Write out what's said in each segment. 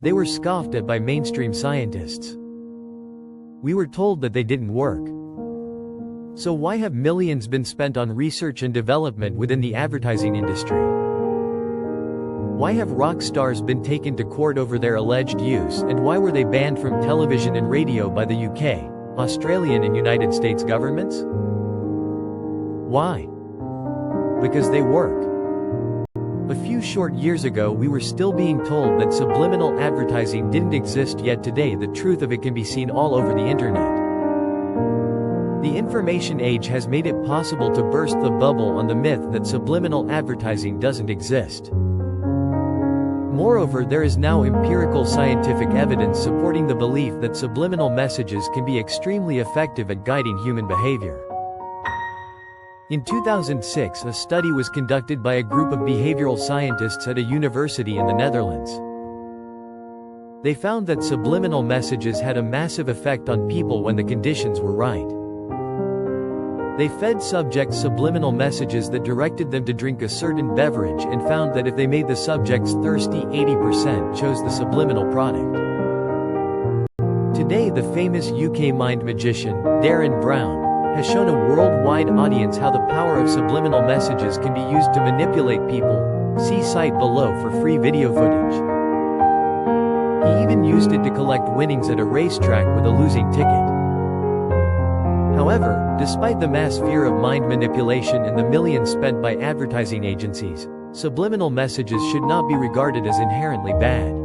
They were scoffed at by mainstream scientists. We were told that they didn't work. So why have millions been spent on research and development within the advertising industry? Why have rock stars been taken to court over their alleged use, and why were they banned from television and radio by the UK, Australian and United States governments? Why? Because they work. A few short years ago we were still being told that subliminal advertising didn't exist, yet today the truth of it can be seen all over the internet. The information age has made it possible to burst the bubble on the myth that subliminal advertising doesn't exist. Moreover, there is now empirical scientific evidence supporting the belief that subliminal messages can be extremely effective at guiding human behavior. In 2006, a study was conducted by a group of behavioral scientists at a university in the Netherlands. They found that subliminal messages had a massive effect on people when the conditions were right. They fed subjects subliminal messages that directed them to drink a certain beverage and found that if they made the subjects thirsty, 80% chose the subliminal product. Today the famous UK mind magician, Darren Brown, has shown a worldwide audience how the power of subliminal messages can be used to manipulate people. See site below for free video footage. He even used it to collect winnings at a racetrack with a losing ticket. However, despite the mass fear of mind manipulation and the millions spent by advertising agencies, subliminal messages should not be regarded as inherently bad.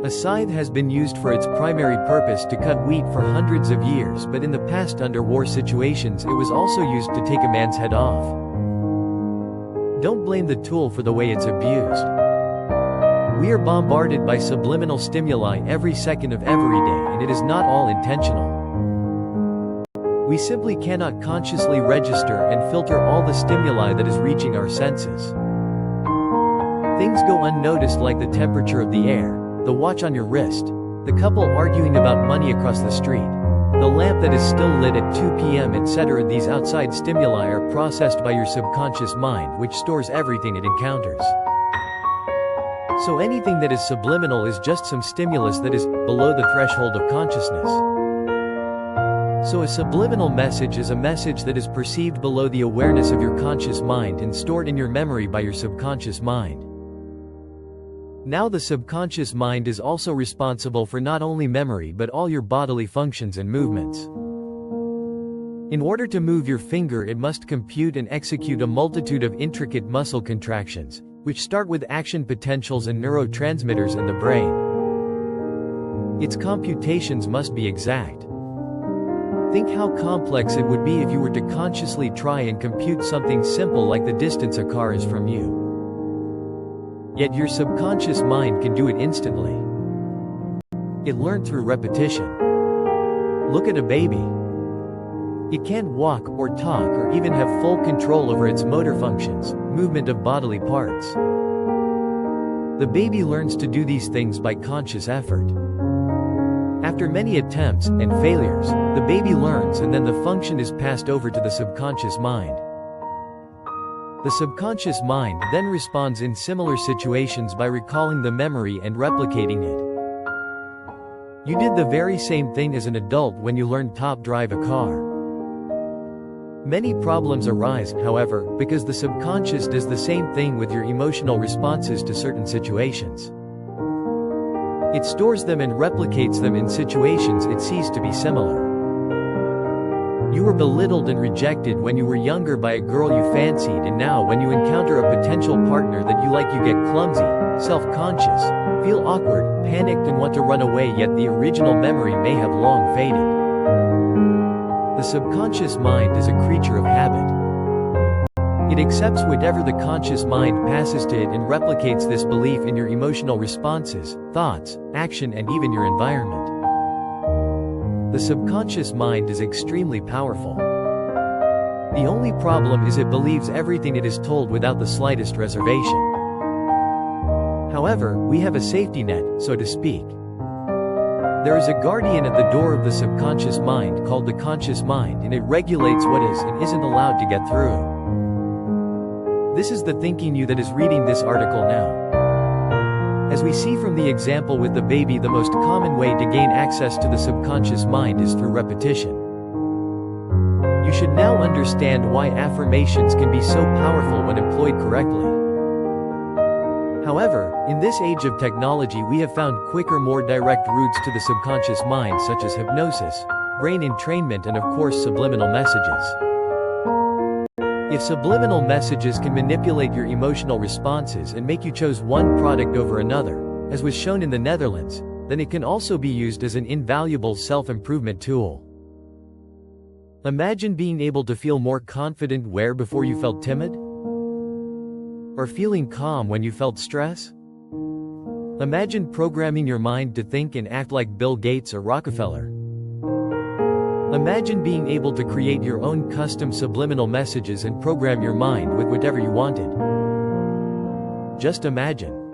A scythe has been used for its primary purpose to cut wheat for hundreds of years, but in the past under war situations it was also used to take a man's head off. Don't blame the tool for the way it's abused. We are bombarded by subliminal stimuli every second of every day, and it is not all intentional. We simply cannot consciously register and filter all the stimuli that is reaching our senses. Things go unnoticed, like the temperature of the air, the watch on your wrist, the couple arguing about money across the street, the lamp that is still lit at 2 p.m., etc. These outside stimuli are processed by your subconscious mind, which stores everything it encounters. So anything that is subliminal is just some stimulus that is below the threshold of consciousness. So a subliminal message is a message that is perceived below the awareness of your conscious mind and stored in your memory by your subconscious mind. Now the subconscious mind is also responsible for not only memory but all your bodily functions and movements. In order to move your finger, it must compute and execute a multitude of intricate muscle contractions, which start with action potentials and neurotransmitters in the brain. Its computations must be exact. Think how complex it would be if you were to consciously try and compute something simple like the distance a car is from you. Yet your subconscious mind can do it instantly. It learned through repetition. Look at a baby. It can't walk or talk or even have full control over its motor functions, movement of bodily parts. The baby learns to do these things by conscious effort. After many attempts and failures, the baby learns, and then the function is passed over to the subconscious mind. The subconscious mind then responds in similar situations by recalling the memory and replicating it. You did the very same thing as an adult when you learned to drive a car. Many problems arise, however, because the subconscious does the same thing with your emotional responses to certain situations. It stores them and replicates them in situations it sees to be similar. You were belittled and rejected when you were younger by a girl you fancied, and now when you encounter a potential partner that you like, you get clumsy, self-conscious, feel awkward, panicked and want to run away, yet the original memory may have long faded. The subconscious mind is a creature of habit. It accepts whatever the conscious mind passes to it and replicates this belief in your emotional responses, thoughts, action, and even your environment. The subconscious mind is extremely powerful. The only problem is it believes everything it is told without the slightest reservation. However, we have a safety net, so to speak. There is a guardian at the door of the subconscious mind called the conscious mind, and it regulates what is and isn't allowed to get through. This is the thinking you that is reading this article now. As we see from the example with the baby, the most common way to gain access to the subconscious mind is through repetition. You should now understand why affirmations can be so powerful when employed correctly. However, in this age of technology, we have found quicker, more direct routes to the subconscious mind, such as hypnosis, brain entrainment, and of course subliminal messages. If subliminal messages can manipulate your emotional responses and make you choose one product over another, as was shown in the Netherlands, then it can also be used as an invaluable self-improvement tool. Imagine being able to feel more confident where before you felt timid? Or feeling calm when you felt stress? Imagine programming your mind to think and act like Bill Gates or Rockefeller. Imagine being able to create your own custom subliminal messages and program your mind with whatever you wanted. Just imagine.